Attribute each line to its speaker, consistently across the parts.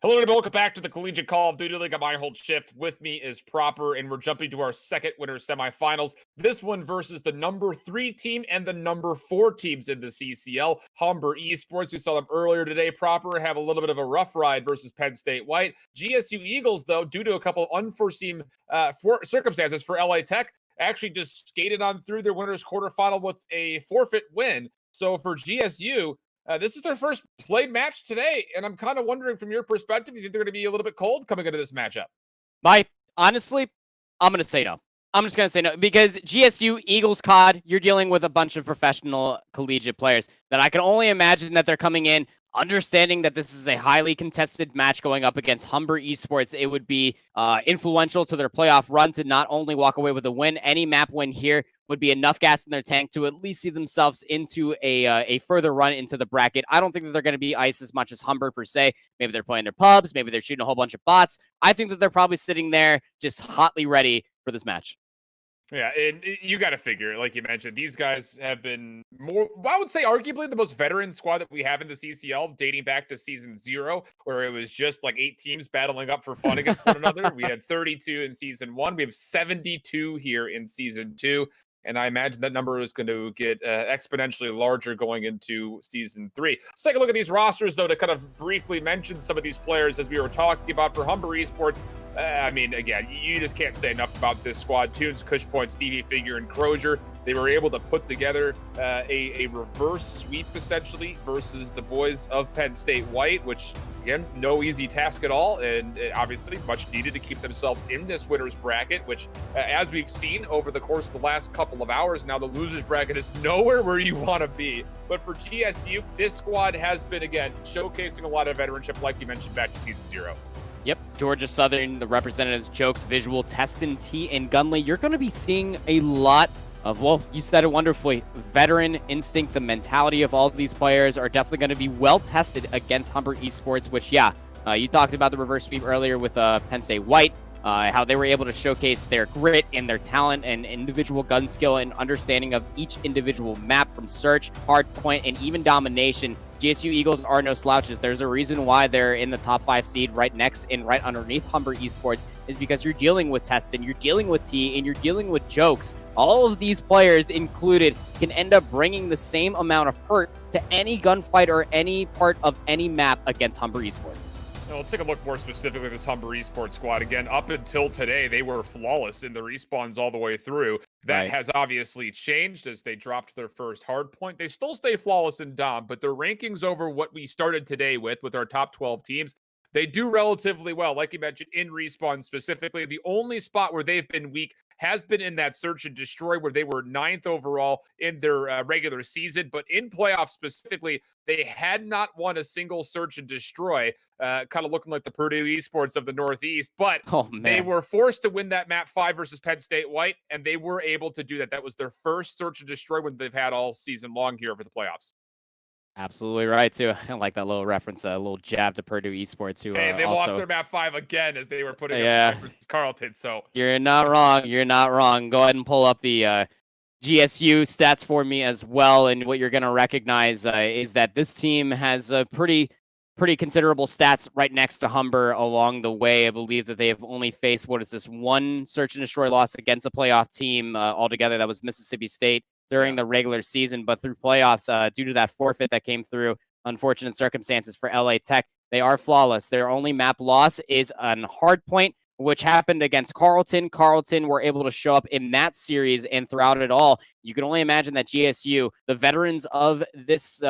Speaker 1: Hello and welcome back to the Collegiate Call of Duty League. I'm Hold Shift. With me is Proper, and we're jumping to our second winner semifinals. This one versus the number 3 team and the number 4 teams in the CCL, Humber Esports. We saw them earlier today. Proper have a little bit of a rough ride versus Penn State White. GSU Eagles, though, due to a couple of unforeseen circumstances for LA Tech, actually just skated on through their winners quarterfinal with a forfeit win. So for GSU, this is their first played match today, and I'm kind of wondering from your perspective, you think they're going to be a little bit cold coming into this matchup?
Speaker 2: Honestly, I'm going to say no. I'm just going to say no because GSU, Eagles, COD, you're dealing with a bunch of professional collegiate players that I can only imagine that they're coming in understanding that this is a highly contested match going up against Humber Esports. It would be influential to their playoff run to not only walk away with a win, any map win here would be enough gas in their tank to at least see themselves into a further run into the bracket. I don't think that they're going to be ice as much as Humber per se. Maybe they're playing their pubs. Maybe they're shooting a whole bunch of bots. I think that they're probably sitting there just hotly ready for this match.
Speaker 1: Yeah, and you got to figure, like you mentioned, these guys have been more, I would say, arguably the most veteran squad that we have in the CCL, dating back to season 0, where it was just like 8 teams battling up for fun against one another. We had 32 in season 1. We have 72 here in season 2. And I imagine that number is going to get exponentially larger going into season 3. Let's take a look at these rosters, though, to kind of briefly mention some of these players as we were talking about for Humber Esports. I mean, again, you just can't say enough about this squad. Tunes, Cushpoint, Stevie Figure, and Crozier. They were able to put together a reverse sweep, essentially, versus the boys of Penn State White, which, again, no easy task at all, and obviously much needed to keep themselves in this winner's bracket, which, as we've seen over the course of the last couple of hours, now the loser's bracket is nowhere where you want to be. But for GSU, this squad has been, again, showcasing a lot of veteranship, like you mentioned, back to season 0.
Speaker 2: Yep, Georgia Southern, the representatives, Jokes, Visual, Teston, T, and Gunley. You're going to be seeing a lot of, well, you said it wonderfully, veteran instinct. The mentality of all of these players are definitely going to be well tested against Humber Esports, which, you talked about the reverse sweep earlier with Penn State White, how they were able to showcase their grit and their talent and individual gun skill and understanding of each individual map from search, hardpoint, and even domination. GSU Eagles are no slouches. There's a reason why they're in the top 5 seed right next and right underneath Humber Esports is because you're dealing with Teston, you're dealing with T, and you're dealing with Jokes. All of these players included can end up bringing the same amount of hurt to any gunfight or any part of any map against Humber Esports.
Speaker 1: Now, let's take a look more specifically at this Humber Esports squad. Again, up until today, they were flawless in the respawns all the way through. That has obviously changed as they dropped their first hard point. They still stay flawless in Dom, but their rankings over what we started today with our top 12 teams, they do relatively well. Like you mentioned, in respawn specifically, the only spot where they've been weak has been in that search and destroy where they were 9th overall in their regular season. But in playoffs specifically, they had not won a single search and destroy, kind of looking like the Purdue Esports of the Northeast. But they were forced to win that map 5 versus Penn State White, and they were able to do that. That was their first search and destroy win they've had all season long here for the playoffs.
Speaker 2: Absolutely right, too. I like that little reference, a little jab to Purdue Esports. Who,
Speaker 1: they lost their map 5 again as they were putting up versus Carleton. So
Speaker 2: you're not wrong. You're not wrong. Go ahead and pull up the GSU stats for me as well. And what you're going to recognize is that this team has a pretty considerable stats right next to Humber along the way. I believe that they have only faced, one search and destroy loss against a playoff team altogether. That was Mississippi State during the regular season, but through playoffs, due to that forfeit that came through, unfortunate circumstances for LA Tech, they are flawless. Their only map loss is on hardpoint, which happened against Carleton. Carleton were able to show up in that series, and throughout it all, you can only imagine that GSU, the veterans of this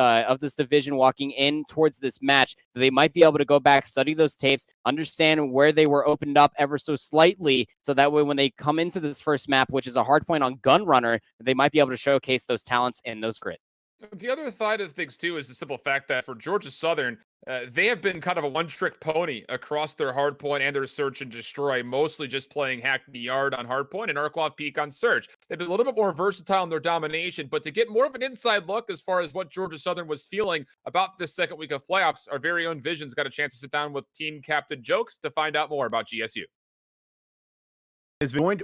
Speaker 2: division walking in towards this match, they might be able to go back, study those tapes, understand where they were opened up ever so slightly, so that way when they come into this first map, which is a hardpoint on Gunrunner, they might be able to showcase those talents and those grit.
Speaker 1: The other side of things, too, is the simple fact that for Georgia Southern, they have been kind of a one-trick pony across their hardpoint and their search and destroy, mostly just playing Hackney Yard on hardpoint and Arklov Peak on search. They've been a little bit more versatile in their domination, but to get more of an inside look as far as what Georgia Southern was feeling about this second week of playoffs, our very own Vision's got a chance to sit down with team captain Jokes to find out more about GSU.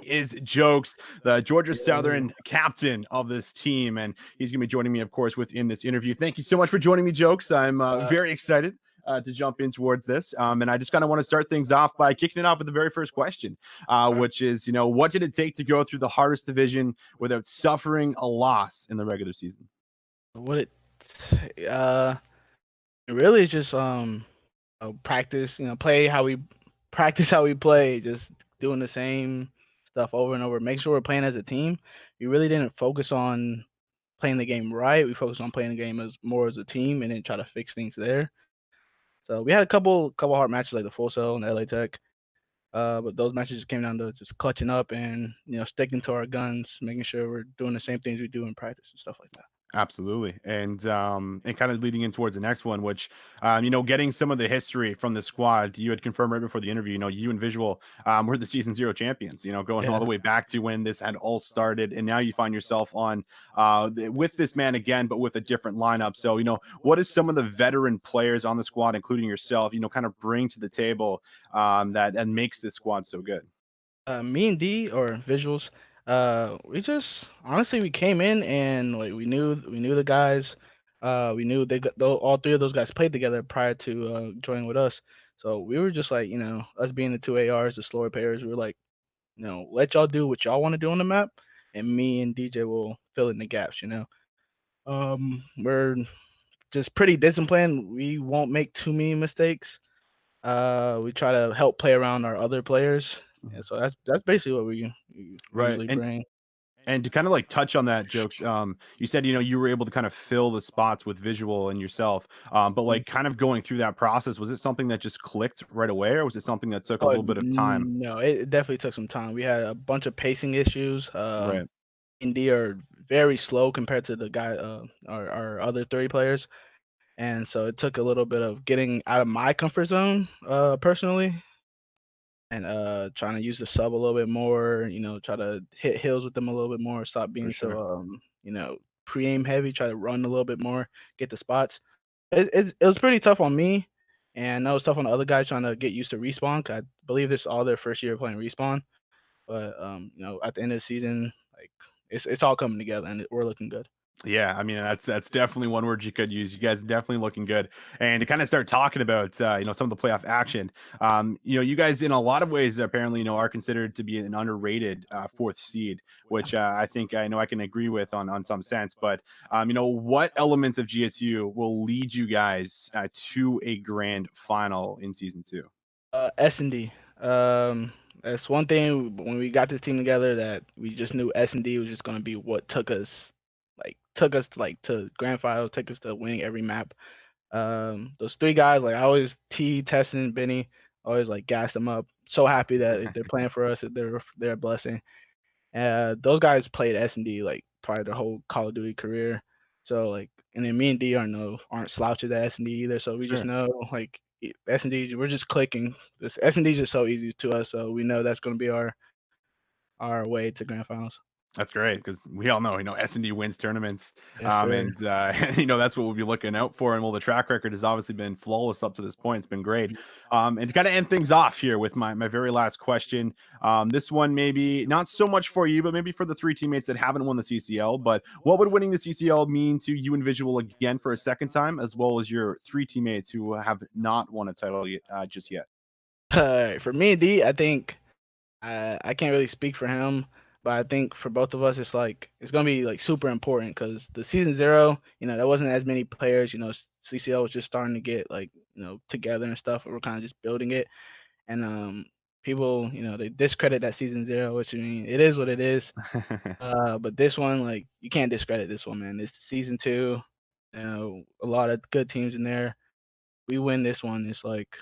Speaker 3: Is Jokes, the Georgia Southern captain of this team, and he's going to be joining me, of course, within this interview. Thank you so much for joining me, Jokes. I'm very excited to jump in towards this. And I just kind of want to start things off by kicking it off with the very first question, which is, what did it take to go through the hardest division without suffering a loss in the regular season?
Speaker 4: What it really is just practice, play how we practice how we play, just doing the same stuff over and over. Make sure we're playing as a team. We really didn't focus on playing the game right. We focused on playing the game as more as a team and then try to fix things there. So we had a couple hard matches like the Full Sail and the LA Tech. But those matches just came down to just clutching up and sticking to our guns, making sure we're doing the same things we do in practice and stuff like that.
Speaker 3: Absolutely. And kind of leading in towards the next one, which, getting some of the history from the squad, you had confirmed right before the interview, you and Visual were the season 0 champions, going all the way back to when this had all started. And now you find yourself on with this man again, but with a different lineup. So, what is some of the veteran players on the squad, including yourself, kind of bring to the table that makes this squad so good?
Speaker 4: Me and D or Visuals, we just honestly we came in and like we knew the guys. We knew all three of those guys played together prior to joining with us. So we were just like, us being the two ARs, the slower players, we were like, let y'all do what y'all want to do on the map, and me and DJ will fill in the gaps. We're just pretty disciplined. We won't make too many mistakes. We try to help play around our other players. Yeah, so that's basically what we usually bring.
Speaker 3: And to kind of like touch on that, Jokes, you said, you were able to kind of fill the spots with Visual and yourself. But like kind of going through that process, was it something that just clicked right away, or was it something that took a little bit of time?
Speaker 4: No, it definitely took some time. We had a bunch of pacing issues.
Speaker 3: Right.
Speaker 4: Indy are very slow compared to the guy, our other 30 players. And so it took a little bit of getting out of my comfort zone, personally, and trying to use the sub a little bit more, try to hit hills with them a little bit more, stop being so pre-aim heavy, try to run a little bit more, get the spots. It was pretty tough on me, and that was tough on the other guys trying to get used to respawn. 'Cause I believe this is all their first year playing respawn. But at the end of the season, like it's all coming together and we're looking good.
Speaker 3: Yeah, I mean that's definitely one word you could use. You guys definitely looking good, and to kind of start talking about some of the playoff action. You guys in a lot of ways apparently are considered to be an underrated fourth seed, which I think I know I can agree with on some sense. But what elements of GSU will lead you guys to a grand final in season 2?
Speaker 4: S&D. That's one thing when we got this team together that we just knew S&D was just going to be what took us to grand finals, took us to winning every map. Those three guys, like I always Tesson, Benny, always like gassed them up. So happy that if they're playing for us, that they're a blessing. Those guys played S&D like probably their whole Call of Duty career. So like, and then me and D aren't slouches at S&D either. So we just know like S&D, we're just clicking. This S&D is just so easy to us. So we know that's going to be our way to grand finals.
Speaker 3: That's great because we all know, S&D wins tournaments,
Speaker 4: Yes,
Speaker 3: and that's what we'll be looking out for. And well, the track record has obviously been flawless up to this point. It's been great. And to kind of end things off here with my very last question, this one maybe not so much for you, but maybe for the three teammates that haven't won the CCL. But what would winning the CCL mean to you and Visual again for a second time, as well as your three teammates who have not won a title just yet?
Speaker 4: For me and D, I think I can't really speak for him. But I think for both of us, it's gonna be like super important because the season 0, there wasn't as many players. CCL was just starting to get like together and stuff. We're kind of just building it, and people they discredit that season 0, which I mean it is what it is. But this one, like you can't discredit this one, man. It's season 2. A lot of good teams in there. We win this one. It's like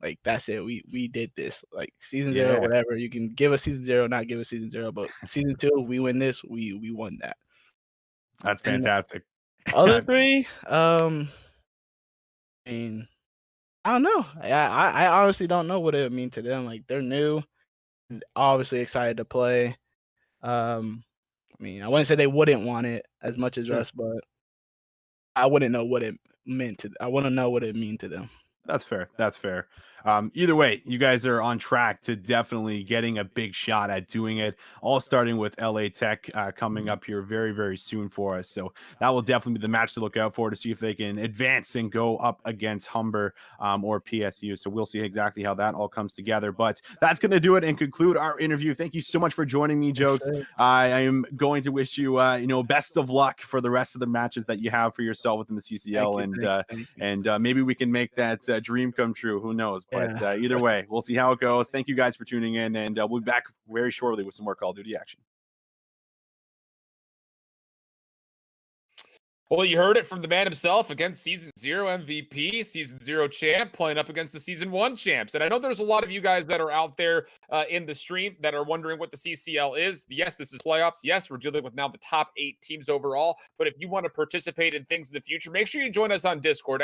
Speaker 4: like that's it. We did this. Like season 0, whatever. You can give us season 0, not give us season 0, but season 2, we win this. We won that.
Speaker 3: That's fantastic.
Speaker 4: Other three, I mean, I don't know. I honestly don't know what it would mean to them. Like they're new, obviously excited to play. I mean, I wouldn't say they wouldn't want it as much as us, but I wouldn't know what it meant to. I want to know what it mean to them.
Speaker 3: That's fair. That's fair. Either way, you guys are on track to definitely getting a big shot at doing it, all starting with LA Tech coming up here very, very soon for us. So that will definitely be the match to look out for to see if they can advance and go up against Humber or PSU. So we'll see exactly how that all comes together. But that's going to do it and conclude our interview. Thank you so much for joining me, Jokes. I am going to wish you, best of luck for the rest of the matches that you have for yourself within the CCL, and maybe we can make that dream come true. Who knows? But either way, we'll see how it goes. Thank you guys for tuning in, and we'll be back very shortly with some more Call of Duty action.
Speaker 1: Well, you heard it from the man himself against Season 0 MVP, Season 0 champ, playing up against the Season 1 champs. And I know there's a lot of you guys that are out there in the stream that are wondering what the CCL is. Yes, this is playoffs. Yes, we're dealing with now the top 8 teams overall. But if you want to participate in things in the future, make sure you join us on Discord.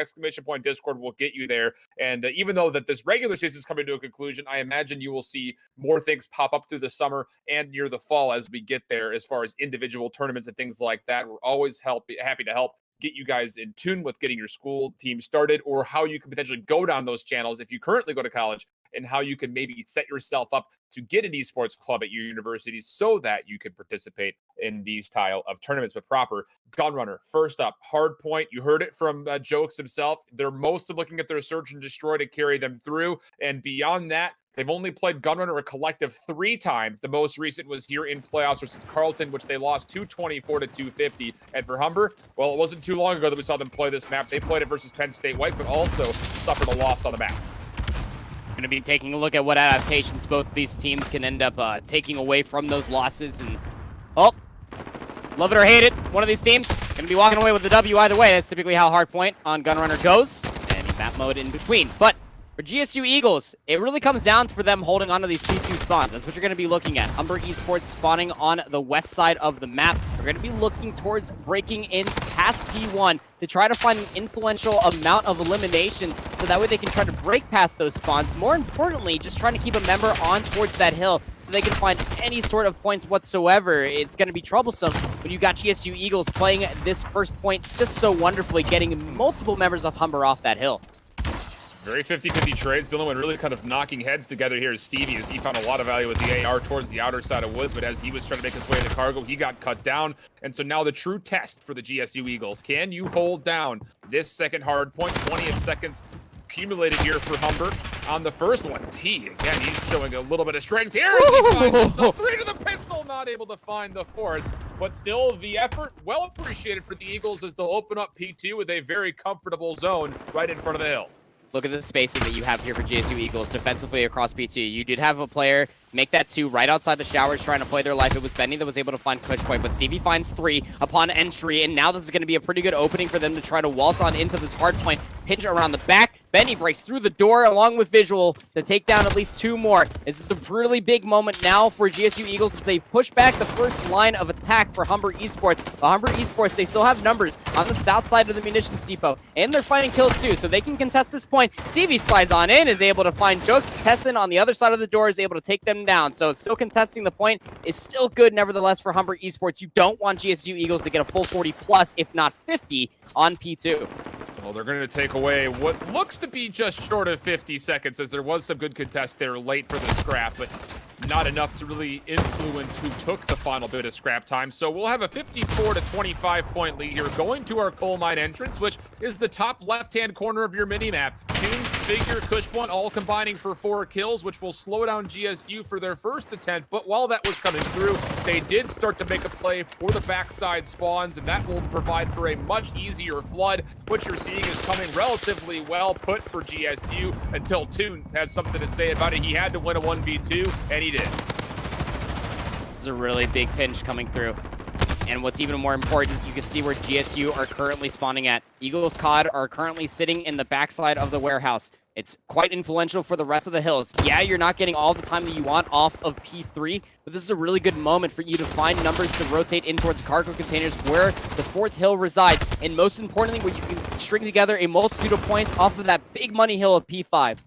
Speaker 1: !Discord will get you there. And even though that this regular season is coming to a conclusion, I imagine you will see more things pop up through the summer and near the fall as we get there as far as individual tournaments and things like that. We're always happy to help get you guys in tune with getting your school team started, or how you can potentially go down those channels if you currently go to college, and how you can maybe set yourself up to get an esports club at your university so that you can participate in these style of tournaments. But proper Gunrunner, first up, Hardpoint. You heard it from Jokes himself. They're mostly looking at their Search and Destroy to carry them through, and beyond that, they've only played Gunrunner a collective 3 times. The most recent was here in playoffs versus Carleton, which they lost 224 to 250. And for Humber, well, it wasn't too long ago that we saw them play this map. They played it versus Penn State White, but also suffered a loss on the map.
Speaker 2: Going to be taking a look at what adaptations both these teams can end up taking away from those losses. And, love it or hate it, one of these teams going to be walking away with the W either way. That's typically how Hardpoint on Gunrunner goes. And map mode in between. But for GSU Eagles, it really comes down for them holding onto these P2 spawns. That's what you're going to be looking at. Humber Esports spawning on the west side of the map. We're going to be looking towards breaking in past P1 to try to find an influential amount of eliminations so that way they can try to break past those spawns. More importantly, just trying to keep a member on towards that hill so they can find any sort of points whatsoever. It's going to be troublesome when you got GSU Eagles playing this first point just so wonderfully, getting multiple members of Humber off that hill.
Speaker 1: Very 50-50 trades. The only one really kind of knocking heads together here is Stevie, as he found a lot of value with the AR towards the outer side of Woods, but as he was trying to make his way to cargo, he got cut down. And so now the true test for the GSU Eagles. Can you hold down this second hard point? 20 seconds accumulated here for Humber on the first one. T, again, he's showing a little bit of strength here. He finds himself 3 to the pistol, not able to find the 4th. But still, the effort, well appreciated for the Eagles as they'll open up P2 with a very comfortable zone right in front of the hill.
Speaker 2: Look at the spacing that you have here for GSU Eagles defensively across P2. You did have a player make that 2 right outside the showers trying to play their life. It was Benny that was able to find push point, but CV finds 3 upon entry, and now this is going to be a pretty good opening for them to try to waltz on into this hard point, pinch around the back. Benny breaks through the door along with Visual to take down at least 2 more. This is a really big moment now for GSU Eagles as they push back the first line of attack for Humber Esports. The Humber Esports, they still have numbers on the south side of the munitions depot, and they're finding kills too, so they can contest this point. CV slides on in, is able to find Jokes. Tessin on the other side of the door is able to take them down, so still contesting the point is still good nevertheless for Humber Esports. You don't want GSU Eagles to get a full 40 plus, if not 50 on P2.
Speaker 1: Well, they're going to take away what looks to be just short of 50 seconds, as there was some good contest there late for the scrap, but not enough to really influence who took the final bit of scrap time. So we'll have a 54 to 25 point lead here going to our coal mine entrance, which is the top left-hand corner of your mini-map. Tunes, Figure, Cushpoint all combining for 4 kills, which will slow down GSU for their first attempt. But while that was coming through, they did start to make a play for the backside spawns, and that will provide for a much easier flood. What you're seeing is coming relatively well put for GSU until Tunes has something to say about it. He had to win a 1v2, and he did.
Speaker 2: This is a really big pinch coming through. And what's even more important, you can see where GSU are currently spawning at. Eagles COD are currently sitting in the backside of the warehouse. It's quite influential for the rest of the hills. Yeah, you're not getting all the time that you want off of P3, but this is a really good moment for you to find numbers to rotate in towards cargo containers where the 4th hill resides, and most importantly, where you can string together a multitude of points off of that big money hill of P5.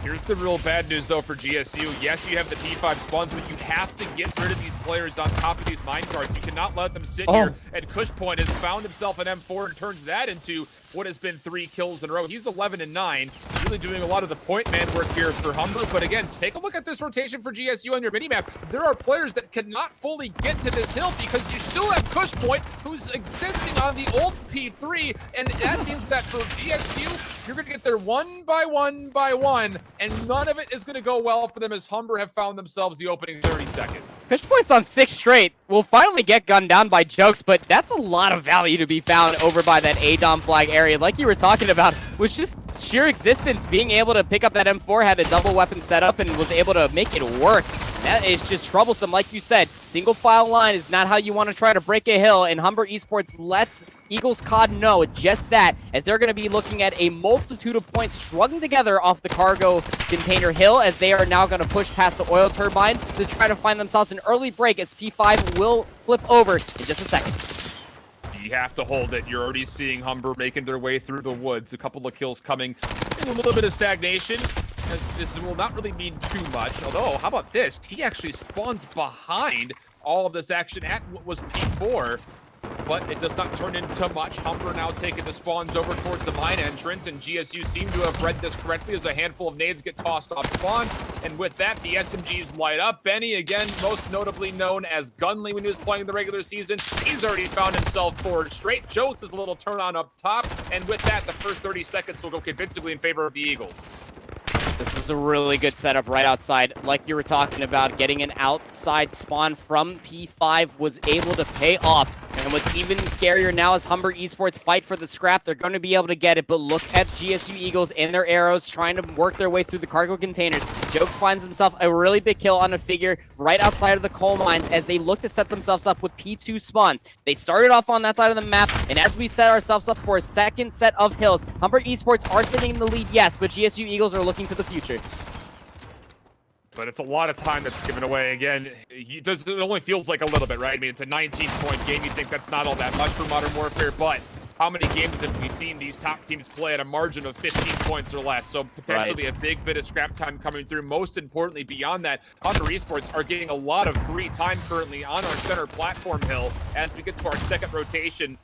Speaker 1: Here's the real bad news, though, for GSU. Yes, you have the P5 spawns, but you have to get rid of these players on top of these mine carts. You cannot let them sit here, and Cushpoint has found himself an M4 and turns that into what has been 3 kills in a row. He's 11-9, really doing a lot of the point man work here for Humber. But again, take a look at this rotation for GSU on your minimap. There are players that cannot fully get to this hill because you still have Kush Point, who's existing on the old P3, and that means that for GSU, you're going to get there one by one, and none of it is going to go well for them as Humber have found themselves the opening 30 seconds.
Speaker 2: Kush Point's on 6 straight. Will finally get gunned down by Jokes, but that's a lot of value to be found over by that A-Dom flag area. Like you were talking about, was just sheer existence. Being able to pick up that M4, had a double weapon setup, and was able to make it work. That is just troublesome. Like you said, single file line is not how you want to try to break a hill, and Humber Esports lets Eagles COD know just that, as they're going to be looking at a multitude of points strung together off the cargo container hill, as they are now going to push past the oil turbine to try to find themselves an early break, as P5 will flip over in just a second.
Speaker 1: You have to hold it. You're already seeing Humber making their way through the woods. A couple of kills coming in a little bit of stagnation, as this will not really mean too much. Although, how about this? He actually spawns behind all of this action at what was P4, but it does not turn into much. Humber now taking the spawns over towards the mine entrance, and GSU seem to have read this correctly as a handful of nades get tossed off spawn. And with that, the SMGs light up. Benny, again, most notably known as Gunley when he was playing the regular season, he's already found himself forward straight. Jokes is a little turn on up top, and with that, the first 30 seconds will go convincingly in favor of the Eagles.
Speaker 2: This was a really good setup right outside. Like you were talking about, getting an outside spawn from P5 was able to pay off. And what's even scarier now is Humber Esports fight for the scrap. They're going to be able to get it, but look at GSU Eagles and their arrows trying to work their way through the cargo containers. Jokes finds himself a really big kill on a figure right outside of the coal mines as they look to set themselves up with P2 spawns. They started off on that side of the map, and as we set ourselves up for a second set of hills, Humber Esports are sitting in the lead, yes, but GSU Eagles are looking to the future.
Speaker 1: But it's a lot of time that's given away. Again, it only feels like a little bit, right? I mean, it's a 19-point game. You think that's not all that much for Modern Warfare, but how many games have we seen these top teams play at a margin of 15 points or less? So potentially a big bit of scrap time coming through. Most importantly, beyond that, Humber Esports are getting a lot of free time currently on our center platform hill as we get to our second rotation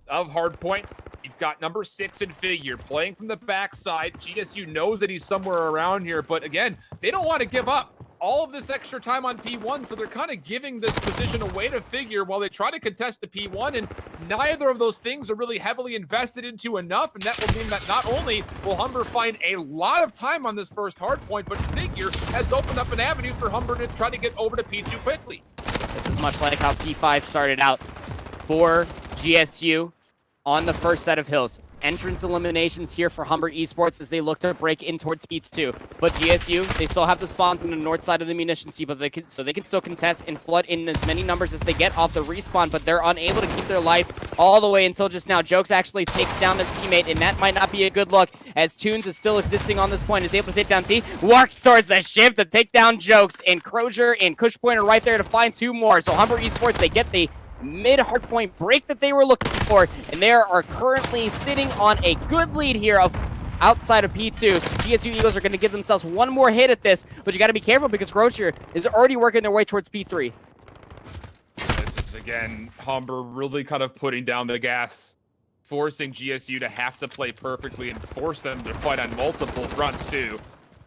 Speaker 1: of hard points. You've got number 6 in figure playing from the backside. GSU knows that he's somewhere around here, but again, they don't want to give up all of this extra time on P1, so they're kind of giving this position away to figure while they try to contest the P1, and neither of those things are really heavily invested into enough, and that will mean that not only will Humber find a lot of time on this first hard point, but figure has opened up an avenue for Humber to try to get over to P2 quickly.
Speaker 2: This is much like how P5 started out for GSU on the first set of hills. Entrance eliminations here for Humber Esports as they look to break in towards P2. But GSU, they still have the spawns on the north side of the munition but they can still contest and flood in as many numbers as they get off the respawn, but they're unable to keep their lives all the way until just now. Jokes actually takes down their teammate, and that might not be a good look as Toons is still existing on this point, is able to take down T, works towards the shift to take down Jokes, and Crozier and Kush Point are right there to find 2 more. So Humber Esports, they get the mid-hardpoint break that they were looking for, and they are currently sitting on a good lead here of outside of P2. So GSU Eagles are going to give themselves one more hit at this, but you got to be careful because Crozier is already working their way towards P3.
Speaker 1: This is, again, Humber really kind of putting down the gas, forcing GSU to have to play perfectly and force them to fight on multiple fronts, too.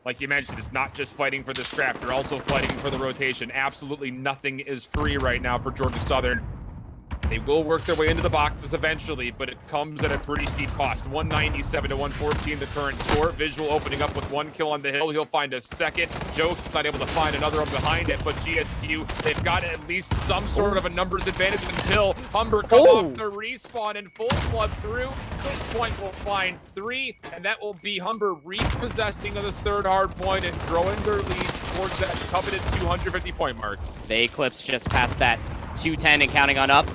Speaker 1: Like you mentioned, it's not just fighting for the scrap. They're also fighting for the rotation. Absolutely nothing is free right now for Georgia Southern. They will work their way into the boxes eventually, but it comes at a pretty steep cost. 197 to 114, the current score. Visual opening up with 1 kill on the hill. He'll find a second. Joke's not able to find another one behind it, but GSU, they've got at least some sort of a numbers advantage until Humber comes off the respawn and full flood through. Kush Point will find 3, and that will be Humber repossessing of this third hard point and growing their lead towards that coveted 250-point mark.
Speaker 2: They eclipse just past that 210 and counting on up.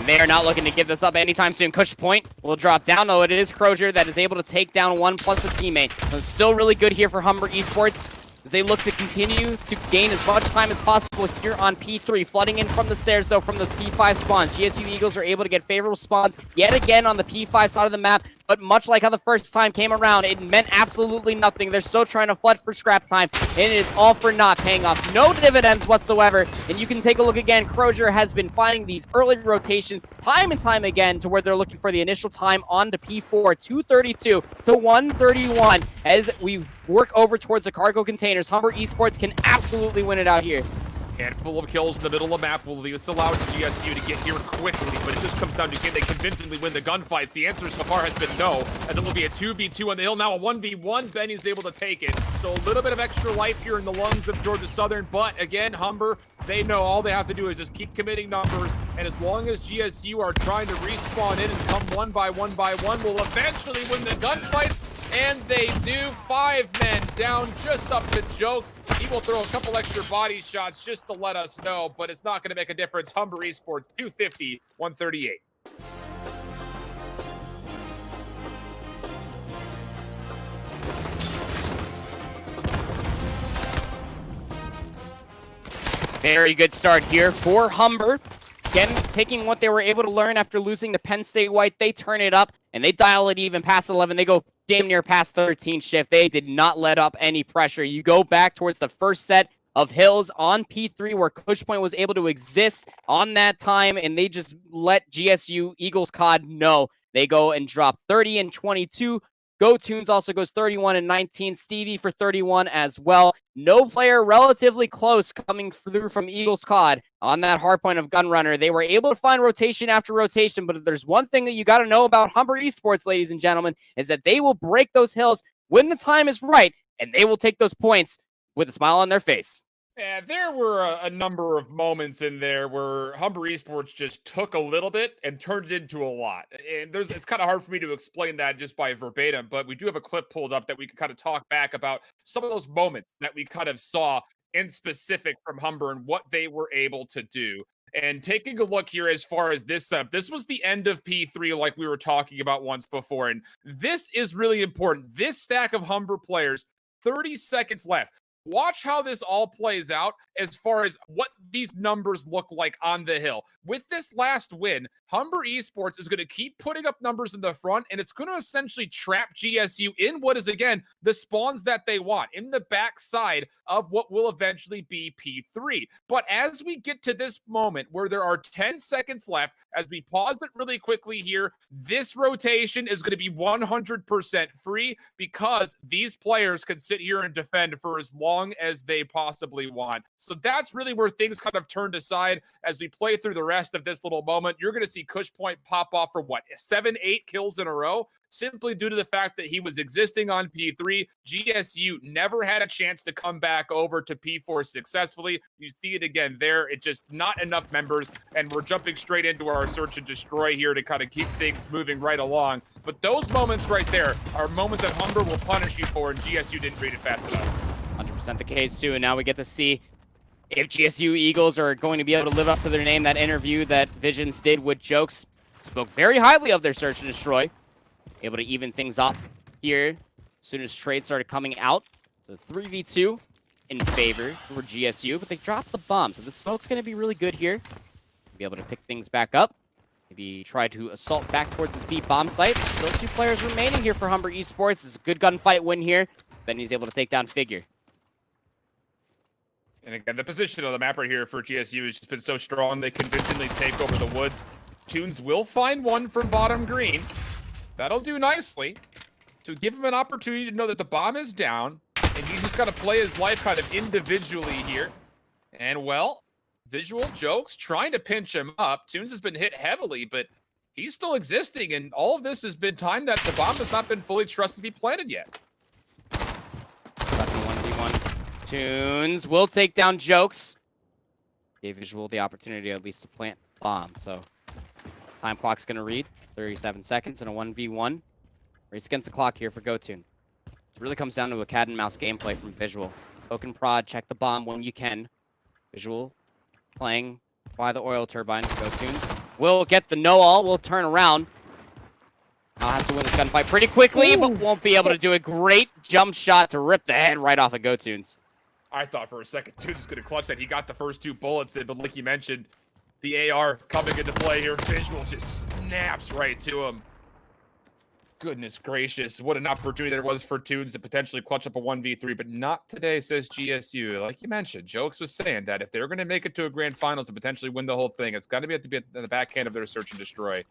Speaker 2: They are not looking to give this up anytime soon. Kush Point will drop down, though it is Crozier that is able to take down 1 plus a teammate. So it's still really good here for Humber Esports as they look to continue to gain as much time as possible here on P3. Flooding in from the stairs, though, from those P5 spawns. GSU Eagles are able to get favorable spawns yet again on the P5 side of the map, But much like how the first time came around, it meant absolutely nothing. They're still trying to flood for scrap time, and it is all for naught, paying off no dividends whatsoever. And you can take a look again. Crozier has been finding these early rotations time and time again to where they're looking for the initial time on to P4, 232 to 131. As we work over towards the cargo containers, Humber Esports can absolutely win it out here.
Speaker 1: Handful of kills in the middle of the map will just allow GSU to get here quickly, but it just comes down to can they convincingly win the gunfights? The answer so far has been no, as it will be a 2v2 on the hill. Now a 1v1, Benny's able to take it. So a little bit of extra life here in the lungs of Georgia Southern, but again, Humber, they know all they have to do is just keep committing numbers, and as long as GSU are trying to respawn in and come one by one, will eventually win the gunfights. And they do. 5 men down just up to Jokes. He will throw a couple extra body shots just to let us know, but it's not going to make a difference. Humber Esports 250, 138.
Speaker 2: Very good start here for Humber. Again, taking what they were able to learn after losing to Penn State White, they turn it up, and they dial it even past 11. They go damn near past 13 shift. They did not let up any pressure. You go back towards the first set of hills on P3 where Cush Point was able to exist on that time, and they just let GSU Eagles COD know. They go and drop 30 and 22. GoTunes also goes 31 and 19. Stevie for 31 as well. No player relatively close coming through from Eagles COD on that hardpoint of Gunrunner. They were able to find rotation after rotation, but if there's one thing that you got to know about Humber Esports, ladies and gentlemen, is that they will break those hills when the time is right, and they will take those points with a smile on their face.
Speaker 1: Yeah, there were a number of moments in there where Humber Esports just took a little bit and turned it into a lot. And it's kind of hard for me to explain that just by verbatim, but we do have a clip pulled up that we can kind of talk back about some of those moments that we kind of saw in specific from Humber and what they were able to do. And taking a look here as far as this setup, this was the end of P3 like we were talking about once before. And this is really important. This stack of Humber players, 30 seconds left. Watch how this all plays out as far as what these numbers look like on the hill. With this last win, Humber Esports is going to keep putting up numbers in the front, and it's going to essentially trap GSU in what is, again, the spawns that they want, in the backside of what will eventually be P3. But as we get to this moment where there are 10 seconds left, as we pause it really quickly here, this rotation is going to be 100% free because these players can sit here and defend for as long as they possibly want. So that's really where things kind of turned aside as we play through the rest of this little moment. You're going to see Cush Point pop off for what, 7-8 kills in a row, simply due to the fact that he was existing on P3. GSU never had a chance to come back over to P4 successfully. You see it again there. It's just not enough members, and we're jumping straight into our search and destroy here to kind of keep things moving right along. But those moments right there are moments that Humber will punish you for, and GSU didn't read it fast enough.
Speaker 2: 100% the case, too, and now we get to see if GSU Eagles are going to be able to live up to their name. That interview that Visions did with Jokes spoke very highly of their search and destroy. Able to even things up here as soon as trades started coming out. So 3v2 in favor for GSU, but they dropped the bomb. So the smoke's going to be really good here. Be able to pick things back up. Maybe try to assault back towards this B bomb site. Still 2 players remaining here for Humber Esports. It's a good gunfight win here. Then he's able to take down Figure.
Speaker 1: And again, the position of the map right here for GSU has just been so strong. They convincingly take over the woods. Tunes will find one from bottom green. That'll do nicely to give him an opportunity to know that the bomb is down. And he's just got to play his life kind of individually here. And, well, Visual Jokes trying to pinch him up. Tunes has been hit heavily, but he's still existing. And all of this has been time that the bomb has not been fully trusted to be planted yet.
Speaker 2: Second 1v1. Tunes will take down Jokes. Gave Visual the opportunity at least to plant the bomb. So time clock's going to read 37 seconds in a 1v1. Race against the clock here for GoTunes. It really comes down to a cat and mouse gameplay from Visual. Poke and prod, check the bomb when you can. Visual playing by the oil turbine. GoTunes will get the no-all, will turn around. Now has to win this gunfight pretty quickly, but won't be able to do a great jump shot to rip the head right off of GoTunes.
Speaker 1: I thought for a second Tunes was going to clutch that. He got the first 2 bullets in, but like you mentioned, the AR coming into play here. Visual just snaps right to him. Goodness gracious, what an opportunity there was for Tunes to potentially clutch up a 1v3, but not today, says GSU. Like you mentioned, Jokes was saying that if they're going to make it to a grand finals and potentially win the whole thing, it's got to be at the backhand of their search and destroy.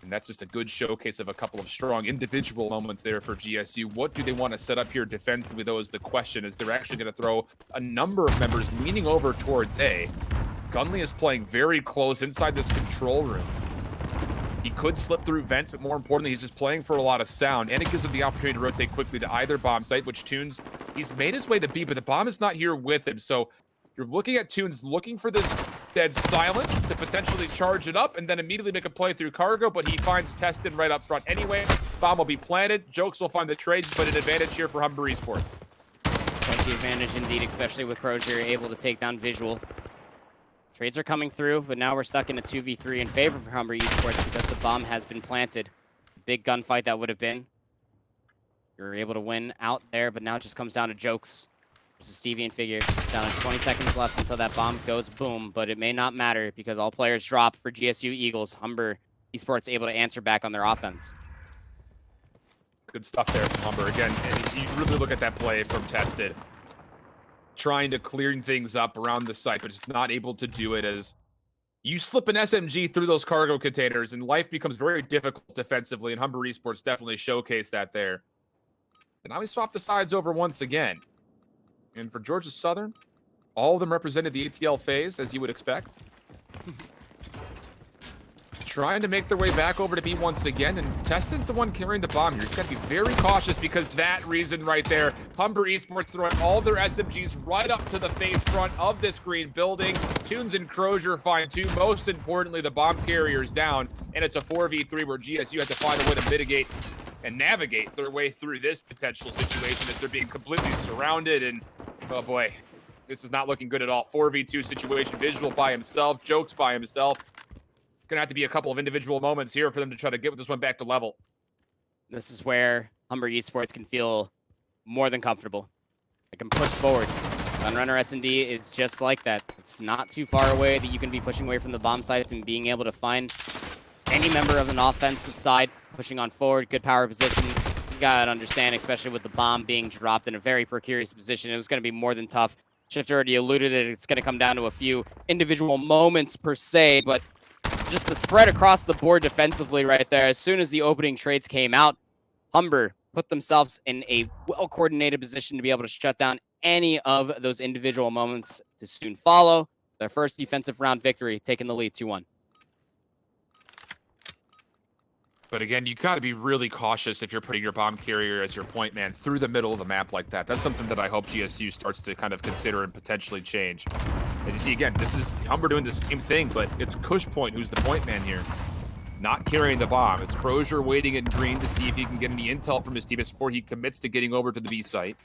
Speaker 1: And that's just a good showcase of a couple of strong individual moments there for GSU. What do they want to set up here defensively, though, is the question, as they're actually going to throw a number of members leaning over towards A. Gunley is playing very close inside this control room. He could slip through vents, but more importantly, he's just playing for a lot of sound, and it gives him the opportunity to rotate quickly to either bomb site, which Tunes, he's made his way to B, but the bomb is not here with him. So you're looking at Tunes looking for this dead silence to potentially charge it up and then immediately make a play through cargo, but he finds Tested right up front anyway. Bomb will be planted. Jokes will find the trade, but an advantage here for Humber Esports.
Speaker 2: Quite the advantage indeed, especially with Crozier able to take down Visual. Trades are coming through, but now we're stuck in a 2v3 in favor for Humber Esports because the bomb has been planted. Big gunfight that would have been. You're able to win out there, but now it just comes down to Jokes versus Stevie and Figure. Down to 20 seconds left until that bomb goes boom, but it may not matter because all players drop for GSU Eagles. Humber Esports able to answer back on their offense.
Speaker 1: Good stuff there from Humber. Again, and you really look at that play from Tested. Trying to clear things up around the site, but just not able to do it, as you slip an SMG through those cargo containers and life becomes very difficult defensively, and Humber Esports definitely showcased that there. And now we swap the sides over once again. And for Georgia Southern, all of them represented the ATL phase, as you would expect. Trying to make their way back over to B once again, and Teston's the one carrying the bomb here. He's got to be very cautious because that reason right there, Humber Esports throwing all their SMGs right up to the face front of this green building. Tunes and Crozier find two. Most importantly, the bomb carrier's down, and it's a 4v3 where GSU had to find a way to mitigate and navigate their way through this potential situation as they're being completely surrounded, and oh boy, this is not looking good at all. 4v2 situation, Visual by himself, Jokes by himself. Gonna have to be a couple of individual moments here for them to try to get this one back to level.
Speaker 2: This is where Humber Esports can feel more than comfortable. They can push forward. Gunrunner S&D is just like that. It's not too far away that you can be pushing away from the bomb sites and being able to find any member of an offensive side pushing on forward, good power positions. You gotta understand, especially with the bomb being dropped in a very precarious position, it was gonna be more than tough. Shifter already alluded it. It's gonna come down to a few individual moments per se, but just the spread across the board defensively right there. As soon as the opening trades came out, Humber put themselves in a well-coordinated position to be able to shut down any of those individual moments to soon follow. Their first defensive round victory, taking the lead 2-1.
Speaker 1: But again, you got to be really cautious if you're putting your bomb carrier as your point man through the middle of the map like that. That's something that I hope GSU starts to kind of consider and potentially change. And you see, again, this is Humber doing the same thing, but it's Kush Point who's the point man here. Not carrying the bomb. It's Crozier waiting in green to see if he can get any intel from his teammates before he commits to getting over to the B site.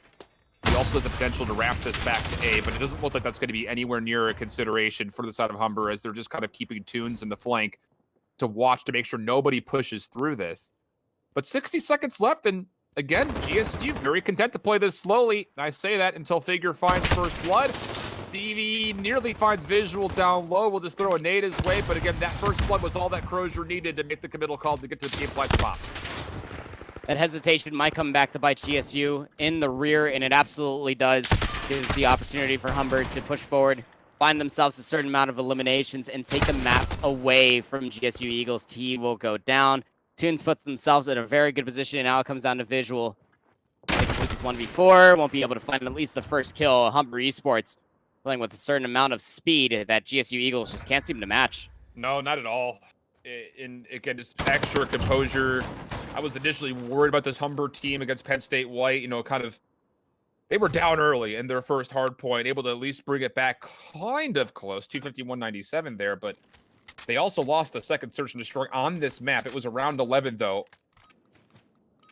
Speaker 1: He also has the potential to wrap this back to A, but it doesn't look like that's going to be anywhere near a consideration for the side of Humber, as they're just kind of keeping Tunes in the flank to watch to make sure nobody pushes through this. But 60 seconds left, and again, GSU very content to play this slowly. I say that until Figure finds first blood. Stevie nearly finds Visual down low. We'll just throw a nade his way, but again, that first blood was all that Crozier needed to make the committal call to get to the game plan spot.
Speaker 2: That hesitation might come back to bite GSU in the rear, and it absolutely does. Gives the opportunity for Humber to push forward, find themselves a certain amount of eliminations, and take the map away from GSU Eagles. T will go down. Tunes puts themselves in a very good position, and now it comes down to Visual. They complete this 1v4, won't be able to find at least the first kill. Humber Esports playing with a certain amount of speed that GSU Eagles just can't seem to match.
Speaker 1: No, not at all. And again, just extra composure. I was initially worried about this Humber team against Penn State White. You know, kind of, they were down early in their first hard point, able to at least bring it back kind of close, 251-97 there, but they also lost the second search and destroy on this map. It was around 11, though.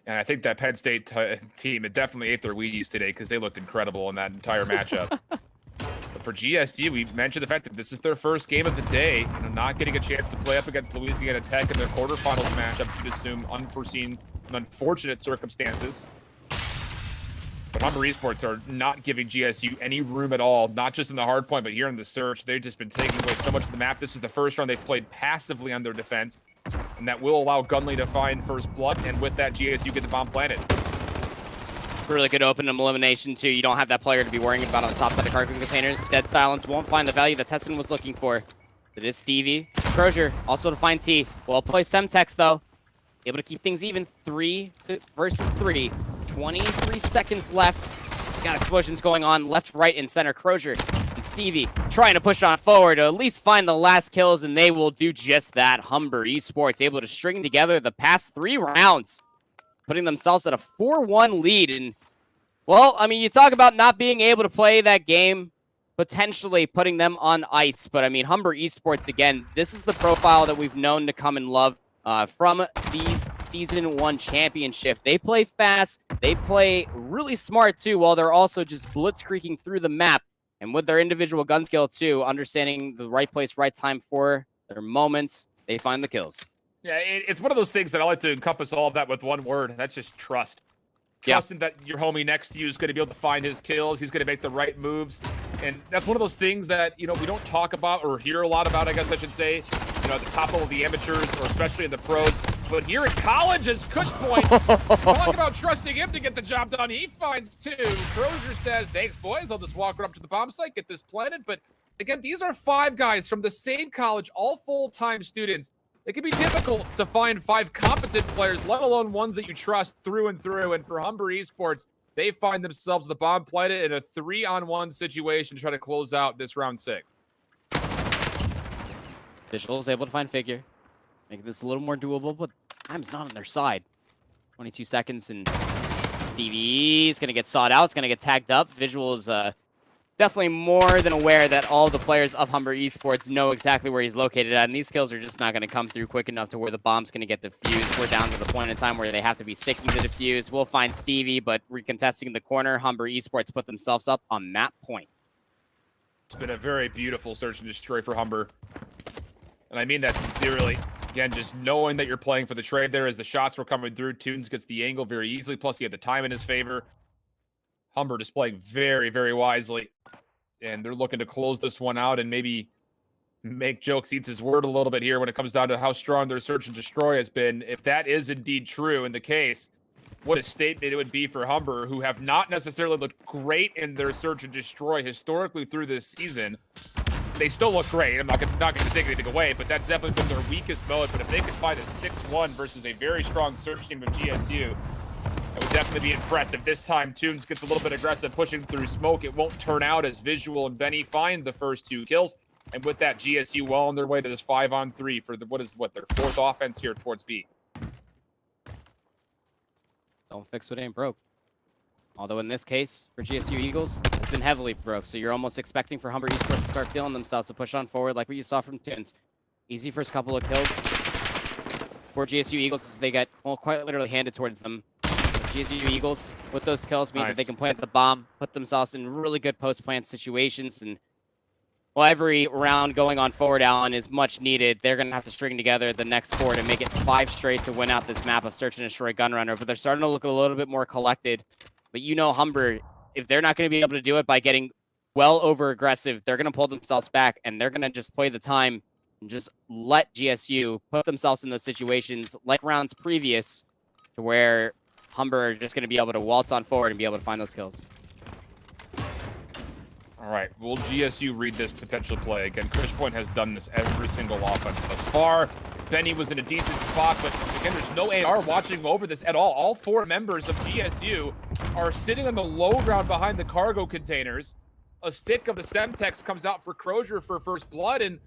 Speaker 1: And I think that Penn State team, it definitely ate their Wheaties today because they looked incredible in that entire matchup. But for GSU, we mentioned the fact that this is their first game of the day. You know, not getting a chance to play up against Louisiana Tech in their quarterfinals matchup, you'd assume unforeseen and unfortunate circumstances. But Humber Esports are not giving GSU any room at all, not just in the hard point, but here in the search. They've just been taking away so much of the map. This is the first round they've played passively on their defense. And that will allow Gunley to find first blood, and with that, GSU get the bomb planted.
Speaker 2: Really good open elimination, too. You don't have that player to be worrying about on the top side of cargo containers. Dead Silence won't find the value that Tessin was looking for. It is Stevie. Crozier also to find T. Well played Semtex, though. Able to keep things even. 3 versus 3. 23 seconds left. Got explosions going on left, right, and center. Crozier and Stevie trying to push on forward to at least find the last kills, and they will do just that. Humber Esports able to string together the past 3 rounds, putting themselves at a 4-1 lead. And, well, I mean, you talk about not being able to play that game, potentially putting them on ice. But, I mean, Humber Esports, again, this is the profile that we've known to come and love from these Season 1 championship. They play fast. They play really smart, too, while they're also just blitzkrieging through the map. And with their individual gun skill, too, understanding the right place, right time for their moments, they find the kills.
Speaker 1: Yeah, it's one of those things that I like to encompass all of that with one word, and that's just trust. Trusting that your homie next to you is going to be able to find his kills. He's going to make the right moves. And that's one of those things that, we don't talk about or hear a lot about, I guess I should say, at the top level of the amateurs or especially in the pros. But here at college, as Kush Point, talk about trusting him to get the job done. He finds 2. Crozier says, thanks, boys. I'll just walk right up to the bomb site, get this planted. But again, these are 5 guys from the same college, all full-time students. It can be difficult to find 5 competent players, let alone ones that you trust through and through. And for Humber Esports, they find themselves the bomb planted in a 3-on-1 situation to try to close out this round 6.
Speaker 2: Visual is able to find Figure, making this a little more doable, but time's not on their side. 22 seconds, and Stevie is going to get sought out. It's going to get tagged up. Visual is definitely more than aware that all the players of Humber Esports know exactly where he's located at, and these kills are just not going to come through quick enough to where the bomb's going to get defused. We're down to the point in time where they have to be sticking to defuse. We'll find Stevie, but recontesting the corner, Humber Esports put themselves up on map point.
Speaker 1: It's been a very beautiful search and destroy for Humber. And I mean that sincerely. Again, just knowing that you're playing for the trade there as the shots were coming through. Tunes gets the angle very easily, plus he had the time in his favor. Humber just playing very, very wisely. And they're looking to close this one out and maybe make Jokes eats his word a little bit here when it comes down to how strong their search and destroy has been. If that is indeed true in the case, what a statement it would be for Humber, who have not necessarily looked great in their search and destroy historically through this season. They still look great. I'm not going to take anything away, but that's definitely been their weakest mode. But if they could find a 6-1 versus a very strong search team of GSU, that would definitely be impressive. This time, Tunes gets a little bit aggressive, pushing through smoke. It won't turn out as Visual and Benny find the first 2 kills. And with that, GSU well on their way to this 5-on-3 for their 4th offense here towards B.
Speaker 2: Don't fix what ain't broke. Although in this case, for GSU Eagles, it's been heavily broke. So you're almost expecting for Humber Esports to start feeling themselves to push on forward like what you saw from Tunes. Easy first couple of kills for GSU Eagles as they get, well, quite literally handed towards them. GSU Eagles, with those kills, means that they can plant the bomb, put themselves in really good post-plant situations. And, well, every round going on forward, Alan, is much needed. They're going to have to string together the next 4 to make it 5 straight to win out this map of Search and Destroy Gunrunner. But they're starting to look a little bit more collected. But Humber, if they're not going to be able to do it by getting well over aggressive, they're going to pull themselves back, and they're going to just play the time and just let GSU put themselves in those situations like rounds previous to where Humber are just going to be able to waltz on forward and be able to find those kills.
Speaker 1: All right, will GSU read this potential play? Again, Cushpoint has done this every single offense thus far. Benny was in a decent spot, but again, there's no AR watching over this at all. All 4 members of GSU are sitting on the low ground behind the cargo containers. A stick of the Semtex comes out for Crozier for first blood, and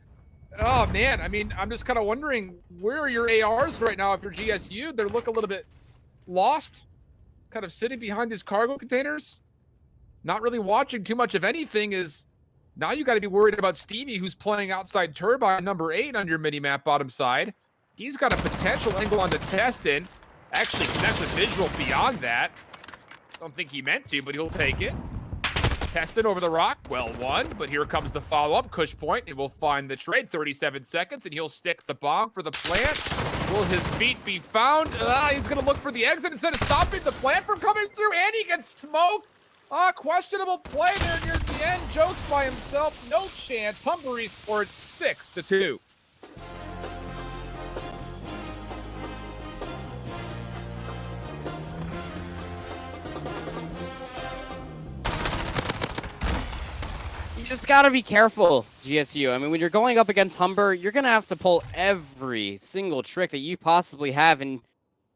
Speaker 1: oh man, I mean, I'm just kind of wondering, where are your ARs right now if you're GSU? They look a little bit lost, kind of sitting behind these cargo containers, not really watching too much of anything. Is now you got to be worried about Stevie, who's playing outside turbine number 8 on your mini-map bottom side. He's got a potential angle on the Testin. Actually connects with Visual beyond that. Don't think he meant to, but he'll take it. Testin over the rock, well won, but here comes the follow-up. Cushpoint, and we'll find the trade. 37 seconds, and he'll stick the bomb for the plant. Will his feet be found? He's going to look for the exit instead of stopping the plant from coming through, and he gets smoked. Questionable play there near the end. Jokes by himself, no chance. Humber Esports 6-2.
Speaker 2: just got to be careful, GSU. I mean, when you're going up against Humber, you're going to have to pull every single trick that you possibly have, and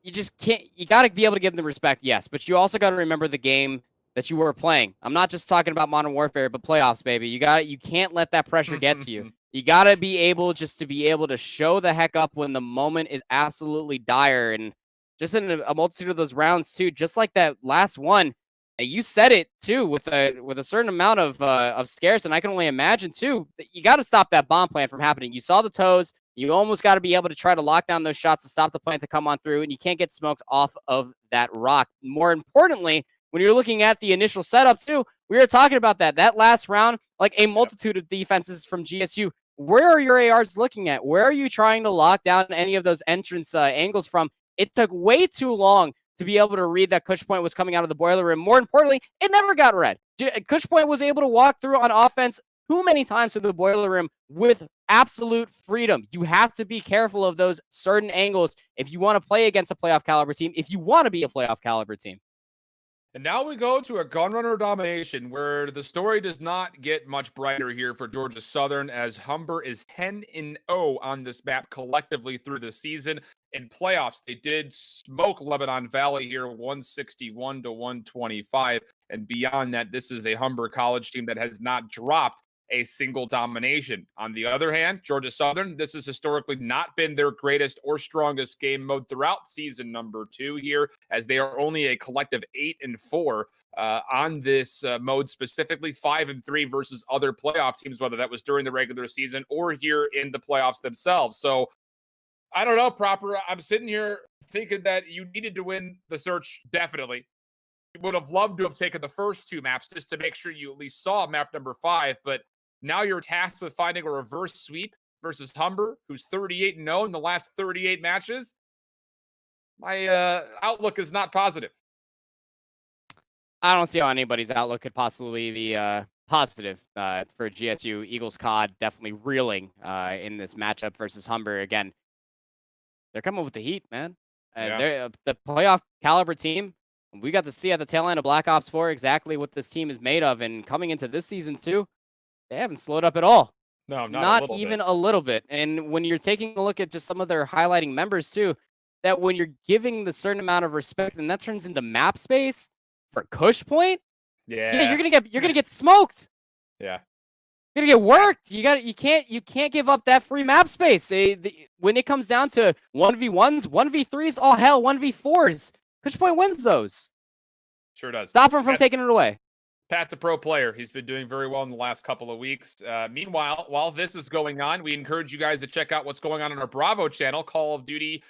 Speaker 2: you just can't. You got to be able to give them respect, yes, but you also got to remember the game that you were playing. I'm not just talking about Modern Warfare, but playoffs, baby. You can't let that pressure get to you. You got to be able to show the heck up when the moment is absolutely dire, and just in a multitude of those rounds too, just like that last one. You said it too, with a certain amount of scares, and I can only imagine too that you got to stop that bomb plant from happening. You saw the toes. You almost got to be able to try to lock down those shots to stop the plant to come on through, and you can't get smoked off of that rock. More importantly, when you're looking at the initial setup too, we were talking about that last round, like a multitude of defenses from GSU. Where are your ARs looking at? Where are you trying to lock down any of those entrance angles from? It took way too long to be able to read that Kush Point was coming out of the boiler room. More importantly, it never got read. Kush Point was able to walk through on offense too many times through the boiler room with absolute freedom. You have to be careful of those certain angles if you want to play against a playoff caliber team, if you want to be a playoff caliber team.
Speaker 1: And now we go to a gunrunner domination where the story does not get much brighter here for Georgia Southern, as Humber is 10-0 on this map collectively through the season. In playoffs, they did smoke Lebanon Valley here 161-125. And beyond that, this is a Humber College team that has not dropped a single domination. On the other hand, Georgia Southern, this has historically not been their greatest or strongest game mode throughout season number 2 here, as they are only a collective 8-4 on this mode, specifically 5-3 versus other playoff teams, whether that was during the regular season or here in the playoffs themselves. So I don't know, Proper. I'm sitting here thinking that you needed to win the search, definitely. You would have loved to have taken the first 2 maps just to make sure you at least saw map number 5, but now you're tasked with finding a reverse sweep versus Humber, who's 38-0 in the last 38 matches. My outlook is not positive.
Speaker 2: I don't see how anybody's outlook could possibly be positive for GSU. Eagles COD definitely reeling in this matchup versus Humber. Again, they're coming with the heat, man. They're the playoff caliber team. We got to see at the tail end of Black Ops 4 exactly what this team is made of, and coming into this season too, they haven't slowed up at all.
Speaker 1: No,
Speaker 2: not even a little bit. And when you're taking a look at just some of their highlighting members too, that when you're giving the certain amount of respect, and that turns into map space for Kush Point, you're gonna get smoked.
Speaker 1: Yeah.
Speaker 2: You're gonna get worked. You can't give up that free map space. When it comes down to 1v1s, 1v3s, all hell, 1v4s, Kush Point wins those.
Speaker 1: Sure does.
Speaker 2: Stop him from taking it away.
Speaker 1: Pat, the pro player, he's been doing very well in the last couple of weeks. Meanwhile, while this is going on, we encourage you guys to check out what's going on our Bravo channel. Call of Duty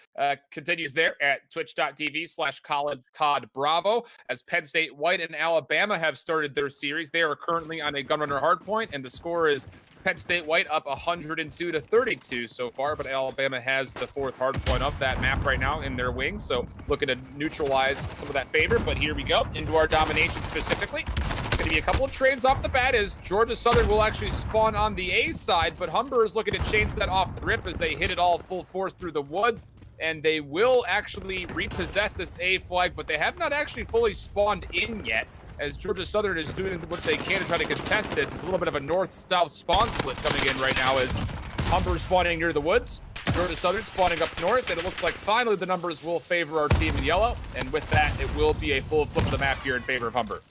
Speaker 1: continues there at twitch.tv/collegecodbravo. As Penn State White and Alabama have started their series, they are currently on a gunrunner hardpoint, and the score is Penn State White up 102-32 so far, but Alabama has the 4th hardpoint of that map right now in their wing, so looking to neutralize some of that favor. But here we go into our domination specifically. Going to be a couple of trades off the bat, as Georgia Southern will actually spawn on the A side, but Humber is looking to change that off the rip as they hit it all full force through the woods, and they will actually repossess this A flag, but they have not actually fully spawned in yet, as Georgia Southern is doing what they can to try to contest this. It's a little bit of a north-south spawn split coming in right now, as Humber spawning near the woods, Georgia Southern spawning up north, and it looks like finally the numbers will favor our team in yellow, and with that, it will be a full flip of the map here in favor of Humber.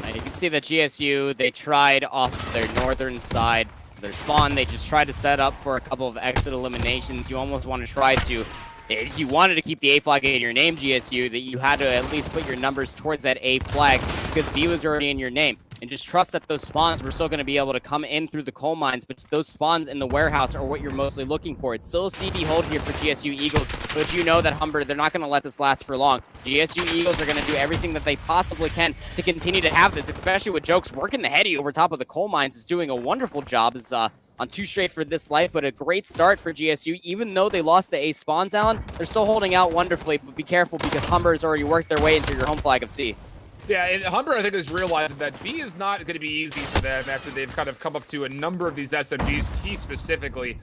Speaker 2: And you can see that GSU, they tried off their northern side, their spawn, they just tried to set up for a couple of exit eliminations. You almost want to try to, if you wanted to keep the A flag in your name, GSU, that you had to at least put your numbers towards that A flag, because B was already in your name. And just trust that those spawns were still going to be able to come in through the coal mines, but those spawns in the warehouse are what you're mostly looking for. It's still a CD hold here for GSU Eagles, but you know that Humber, they're not going to let this last for long. GSU Eagles are going to do everything that they possibly can to continue to have this, especially with Jokes working the heady over top of the coal mines, is doing a wonderful job. Is on 2 straight for this life, but a great start for GSU. Even though they lost the A spawns, Alan, they're still holding out wonderfully, but be careful because Humber has already worked their way into your home flag of C.
Speaker 1: Yeah, and Humber, I think, is realizing that B is not going to be easy for them after they've kind of come up to a number of these SMGs. T specifically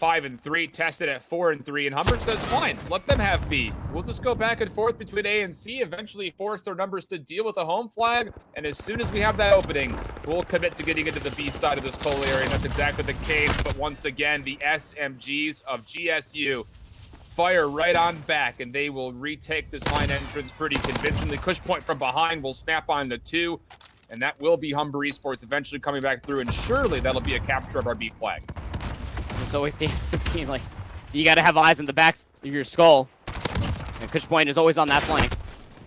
Speaker 1: 5-3, tested at 4-3, and Humber says, fine, let them have B. We'll just go back and forth between A and C, eventually force their numbers to deal with a home flag, and as soon as we have that opening, we'll commit to getting into the B side of this coal area, and that's exactly the case. But once again, the SMGs of GSU fire right on back, and they will retake this line entrance pretty convincingly. Cush point from behind will snap on to 2, and that will be Humber Esports eventually coming back through, and surely that'll be a capture of our B flag.
Speaker 2: This always seems to be like, you got to have eyes in the back of your skull. And Cush point is always on that flank.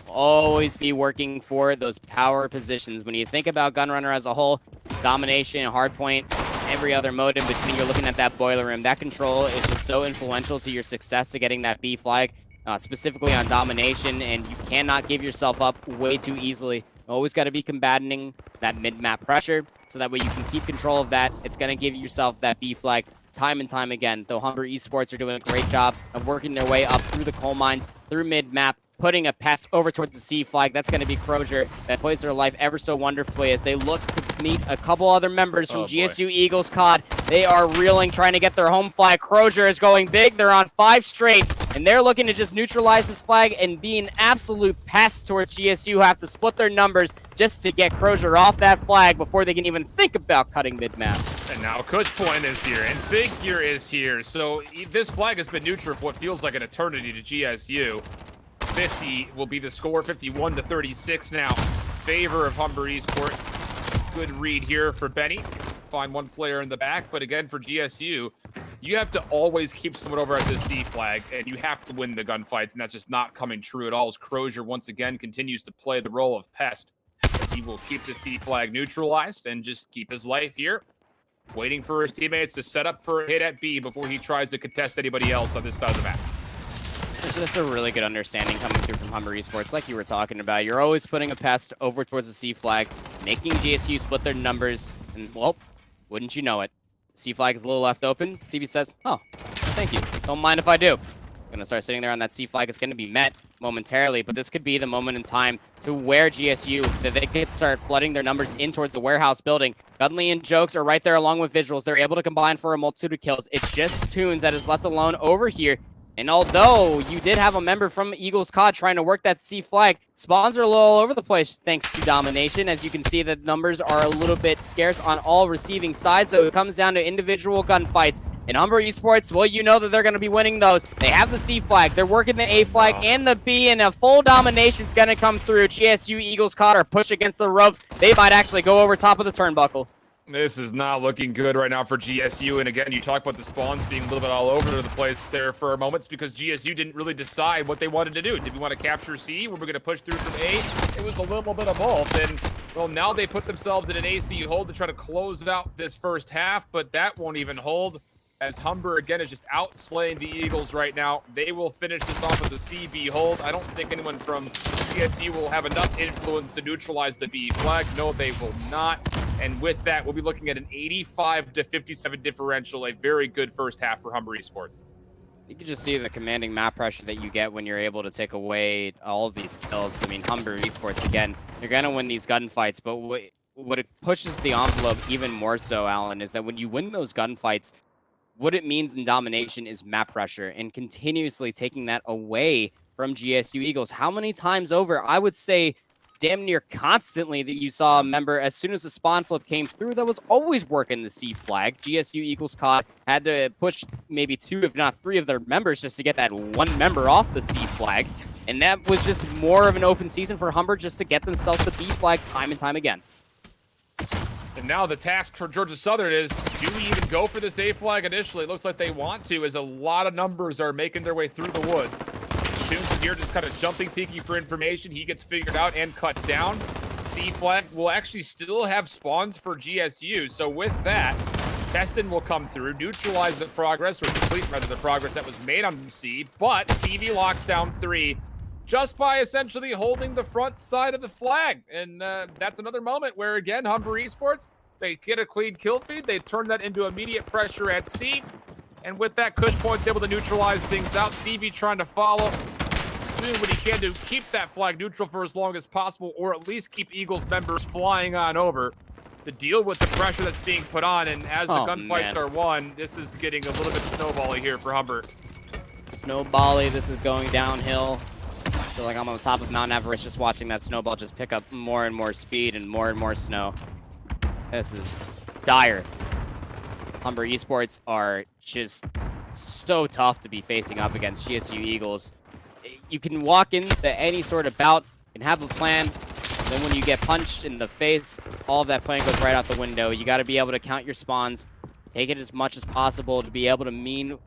Speaker 2: Always be working for those power positions. When you think about Gunrunner as a whole, domination, hardpoint, every other mode in between, you're looking at that boiler room. That control is just so influential to your success to getting that B flag, specifically on domination, and you cannot give yourself up way too easily. Always got to be combating that mid-map pressure, so that way you can keep control of that. It's going to give yourself that B flag time and time again. Though Humber Esports are doing a great job of working their way up through the coal mines, through mid-map, putting a pass over towards the C flag. That's going to be Crozier. That plays their life ever so wonderfully as they look to meet a couple other members from GSU Eagles COD. They are reeling, trying to get their home flag. Crozier is going big. They're on 5 straight, and they're looking to just neutralize this flag and be an absolute pest towards GSU, who have to split their numbers just to get Crozier off that flag before they can even think about cutting mid-map.
Speaker 1: And now Cush point is here, and Figure is here. So this flag has been neutral for what feels like an eternity to GSU. 50 will be the score, 51-36 now. Favor of Humber Esports. Good read here for Benny. Find one player in the back, but again for GSU, you have to always keep someone over at the C flag, and you have to win the gunfights, and that's just not coming true at all, as Crozier once again continues to play the role of pest, as he will keep the C flag neutralized and just keep his life here, waiting for his teammates to set up for a hit at B before he tries to contest anybody else on this side of the map.
Speaker 2: There's just a really good understanding coming through from Humber Esports, like you were talking about. You're always putting a pest over towards the C flag, making GSU split their numbers, and, well, wouldn't you know it, C flag is a little left open. CV says, oh, thank you. Don't mind if I do. Gonna start sitting there on that C flag. It's gonna be met momentarily, but this could be the moment in time to where GSU, that they could start flooding their numbers in towards the warehouse building. Gudley and Jokes are right there along with Visuals. They're able to combine for a multitude of kills. It's just Tunes that is left alone over here. And although you did have a member from Eagles COD trying to work that C flag, spawns are a little all over the place thanks to domination. As you can see, the numbers are a little bit scarce on all receiving sides, so it comes down to individual gunfights. And Humber Esports, well, you know that they're going to be winning those. They have the C flag, they're working the A flag and the B, and a full domination's going to come through. GSU Eagles COD are pushed against the ropes. They might actually go over top of the turnbuckle.
Speaker 1: This is not looking good right now for GSU. And again, you talk about the spawns being a little bit all over the place there for moments because GSU didn't really decide what they wanted to do. Did we want to capture C? Were we going to push through from A? It was a little bit of both. And, well, now they put themselves in an AC hold to try to close out this first half, but that won't even hold, as Humber, again, is just outslaying the Eagles right now. They will finish this off with a CB hold. I don't think anyone from GSU will have enough influence to neutralize the B flag. No, they will not. And with that, we'll be looking at an 85-57 differential, a very good first half for Humber Esports.
Speaker 2: You can just see the commanding map pressure that you get when you're able to take away all of these kills. I mean, Humber Esports, again, you're going to win these gunfights, but what it pushes the envelope even more so, Alan, is that when you win those gunfights, what it means in domination is map pressure and continuously taking that away from GSU Eagles. How many times over? I would say damn near constantly that you saw a member, as soon as the spawn flip came through, that was always working the C flag. GSU Eagles COD had to push maybe 2, if not 3 of their members just to get that one member off the C flag. And that was just more of an open season for Humber just to get themselves the B flag time and time again.
Speaker 1: And now the task for Georgia Southern is, do we even go for this A flag initially? It looks like they want to, as a lot of numbers are making their way through the woods. Tunes here just kind of jumping, peeking for information. He gets figured out and cut down. C flag will actually still have spawns for GSU. So with that, Teston will come through, neutralize the progress, or complete rather the progress that was made on C. But Stevie locks down 3 just by essentially holding the front side of the flag. And that's another moment where, again, Humber Esports, they get a clean kill feed. They turn that into immediate pressure at C. And with that, Cush Point's able to neutralize things out. Stevie trying to follow, doing what he can to keep that flag neutral for as long as possible, or at least keep Eagles members flying on over. to deal with the pressure that's being put on. And as the gunfights
Speaker 2: man.
Speaker 1: are won, this is getting a little bit snowbally here for Humber.
Speaker 2: Snowbally, this is going downhill. I feel like I'm on the top of Mount Everest just watching that snowball just pick up more and more speed and more snow. This is dire. Humber Esports are just so tough to be facing up against GSU Eagles. You can walk into any sort of bout and have a plan. Then when you get punched in the face, all of that plan goes right out the window. You got to be able to count your spawns, take it as much as possible to be able to mean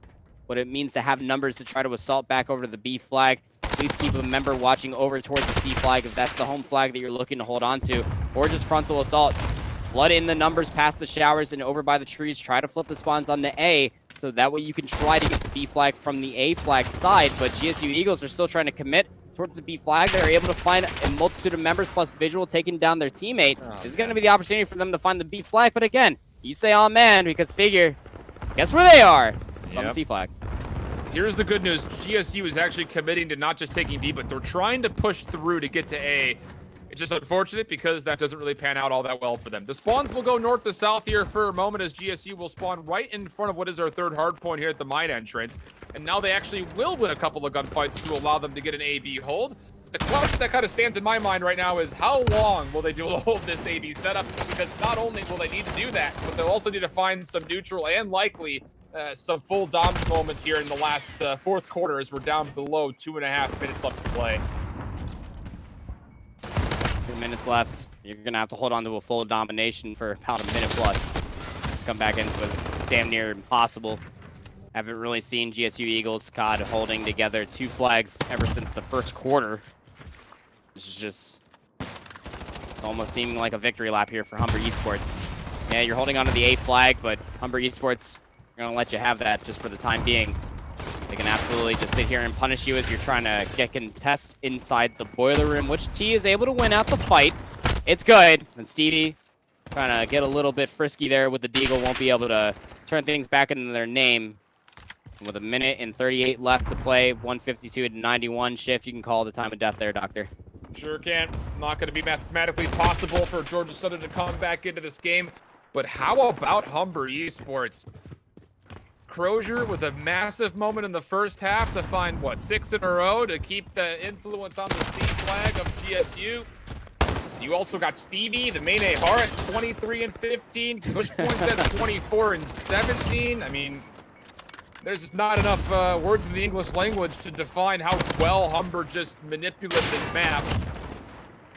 Speaker 2: what it means to have numbers to try to assault back over to the B flag. Please keep a member watching over towards the C flag if that's the home flag that you're looking to hold on to, or just frontal assault. Flood in the numbers past the showers and over by the trees. Try to flip the spawns on the A, so that way you can try to get the B flag from the A flag side. But GSU Eagles are still trying to commit towards the B flag. They're able to find a multitude of members plus visual taking down their teammate. This is going to be the opportunity for them to find the B flag. But again, you say, oh man, because figure, guess where they are? On the C flag.
Speaker 1: Here's the good news. GSU is actually committing to not just taking B, but they're trying to push through to get to A. It's just unfortunate because that doesn't really pan out all that well for them. The spawns will go north to south here for a moment as GSU will spawn right in front of what is our third hard point here at the mine entrance. And now they actually will win a couple of gunfights to allow them to get an AB hold. The question that kind of stands in my mind right now is how long will they do to hold this AB setup? Because not only will they need to do that, but they'll also need to find some neutral and likely some full dom moments here in the last fourth quarter as we're down below 2.5 minutes left to play.
Speaker 2: 2 minutes left. You're going to have to hold on to a full domination for about a minute plus. Just come back into it. It's damn near impossible. Haven't really seen GSU Eagles COD holding together 2 flags ever since the first quarter. This is just... It's almost seeming like a victory lap here for Humber Esports. Yeah, you're holding onto the A flag, but Humber Esports are going to let you have that just for the time being. They can absolutely just sit here and punish you as you're trying to get contest inside the boiler room, which T is able to win out the fight. It's good. And Stevie trying to get a little bit frisky there with the Deagle, won't be able to turn things back into their name. With a minute and 38 left to play, 152 to 91 shift, you can call the time of death there, Doctor.
Speaker 1: Sure can. Not going to be mathematically possible for Georgia Southern to come back into this game. But how about Humber Esports? Crozier with a massive moment in the first half to find, what, 6 in a row to keep the influence on the C flag of GSU. You also got Stevie, the main AR at 23 and 15. Push points at 24 and 17. I mean, there's just not enough words in the English language to define how well Humber just manipulated this map.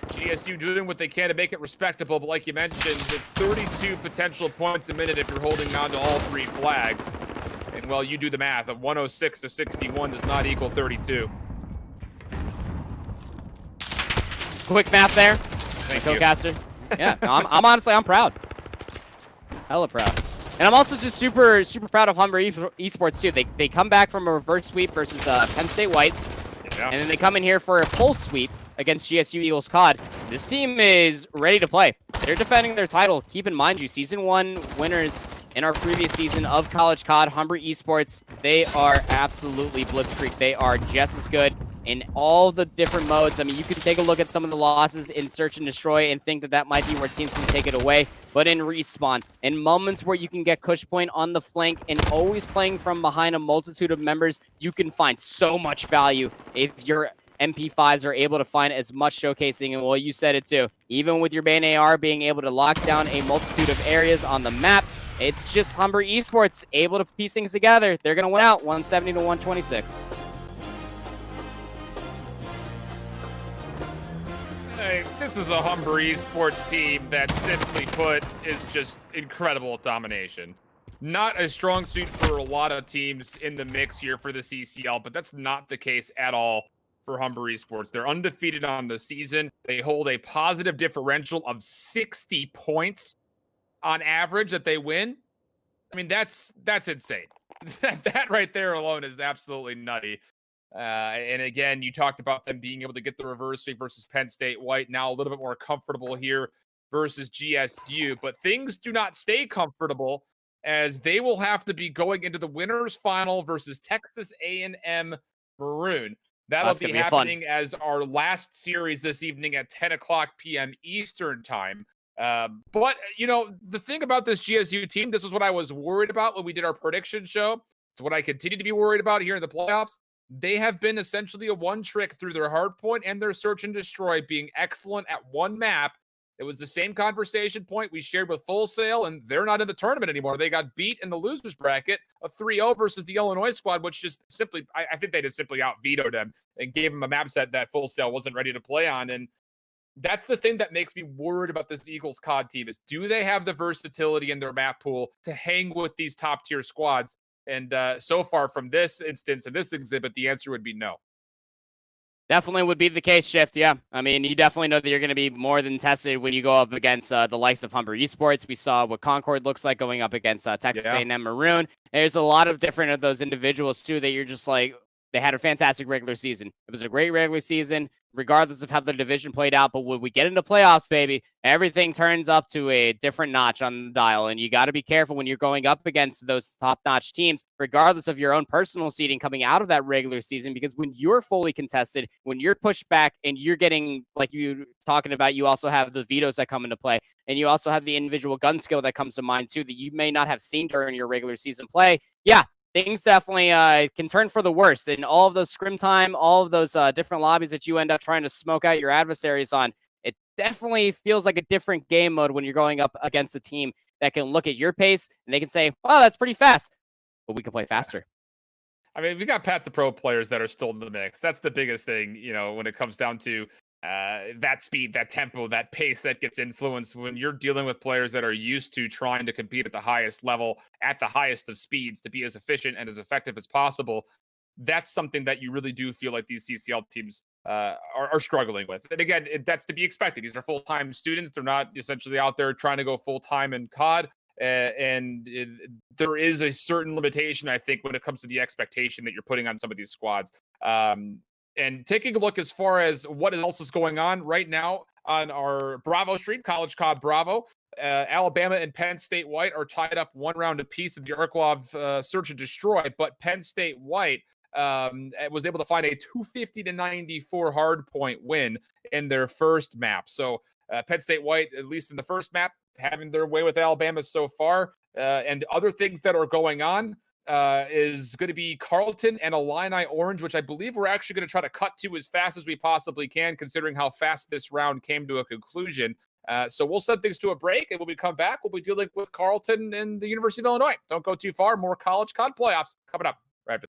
Speaker 1: GSU doing what they can to make it respectable, but like you mentioned, it's 32 potential points a minute if you're holding on to all 3 flags. And, well, you do the math. A 106 to 61 does not equal 32.
Speaker 2: Quick math there.
Speaker 1: Thank you.
Speaker 2: Co-caster. Yeah, no, I'm honestly, I'm proud. Hella proud. And I'm also just super proud of Humber Esports, too. They come back from a reverse sweep versus Penn State White.
Speaker 1: Yeah.
Speaker 2: And then they come in here for a full sweep against GSU Eagles COD. This team is ready to play. They're defending their title. Keep in mind, you Season 1 winners in our previous season of College COD, Humber Esports, they are absolutely blitzkrieg. They are just as good in all the different modes. I mean, you can take a look at some of the losses in Search and Destroy and think that that might be where teams can take it away. But in Respawn, in moments where you can get Cush Point on the flank and always playing from behind a multitude of members, you can find so much value if your MP5s are able to find as much showcasing. And well, you said it too. Even with your main AR being able to lock down a multitude of areas on the map, it's just Humber Esports able to piece things together. They're going to win out 170 to 126.
Speaker 1: Hey, this is a Humber Esports team that, simply put, is just incredible at domination. Not a strong suit for a lot of teams in the mix here for the CCL, but that's not the case at all for Humber Esports. They're undefeated on the season. They hold a positive differential of 60 points on average that they win. I mean, that's insane. That right there alone is absolutely nutty. And again, you talked about them being able to get the reverse sweep versus Penn State White. Now a little bit more comfortable here versus GSU. But things do not stay comfortable as they will have to be going into the winners final versus Texas A&M Maroon. That'll be happening as our last series this evening at 10 o'clock p.m. Eastern time. But, the thing about this GSU team, this is what I was worried about when we did our prediction show. It's what I continue to be worried about here in the playoffs. They have been essentially a one trick through their hard point and their search and destroy, being excellent at one map. It was the same conversation point we shared with Full Sail, and they're not in the tournament anymore. They got beat in the losers bracket of 3-0 versus the Illinois squad, which just simply, I think they just simply out vetoed them and gave them a map set that Full Sail wasn't ready to play on. And that's the thing that makes me worried about this Eagles COD team is, do they have the versatility in their map pool to hang with these top tier squads? And so far from this instance and this exhibit, the answer would be no.
Speaker 2: Definitely would be the case, Shift. Yeah. I mean, you definitely know that you're going to be more than tested when you go up against the likes of Humber Esports. We saw what Concord looks like going up against Texas A&M Maroon. There's a lot of different of those individuals, too, that you're just like, they had a fantastic regular season. It was a great regular season, regardless of how the division played out. But when we get into playoffs, baby, everything turns up to a different notch on the dial. And you got to be careful when you're going up against those top-notch teams, regardless of your own personal seeding coming out of that regular season. Because when you're fully contested, when you're pushed back and you're getting, like you talking about, you also have the vetoes that come into play. And you also have the individual gun skill that comes to mind, too, that you may not have seen during your regular season play. Yeah. Things definitely can turn for the worst. And all of those scrim time, all of those different lobbies that you end up trying to smoke out your adversaries on, it definitely feels like a different game mode when you're going up against a team that can look at your pace and they can say, "Wow, that's pretty fast," but we can play faster.
Speaker 1: I mean, we got Path to Pro players that are still in the mix. That's the biggest thing, when it comes down to that speed, that tempo, that pace that gets influenced when you're dealing with players that are used to trying to compete at the highest level, at the highest of speeds, to be as efficient and as effective as possible. That's something that you really do feel like these CCL teams are struggling with. And again, that's to be expected. These are full-time students. They're not essentially out there trying to go full-time in COD. There is a certain limitation, I think, when it comes to the expectation that you're putting on some of these squads. And taking a look as far as what else is going on right now on our Bravo stream, College COD Bravo, Alabama and Penn State White are tied up one round apiece of the Arklov Search and Destroy, but Penn State White was able to find a 250-94 hard point win in their first map. So Penn State White, at least in the first map, having their way with Alabama so far. And other things that are going on is going to be Carleton and Illini Orange, which I believe we're actually going to try to cut to as fast as we possibly can, considering how fast this round came to a conclusion. So we'll send things to a break, and when we come back, we'll be dealing with Carleton and the University of Illinois. Don't go too far. More College COD playoffs coming up right after.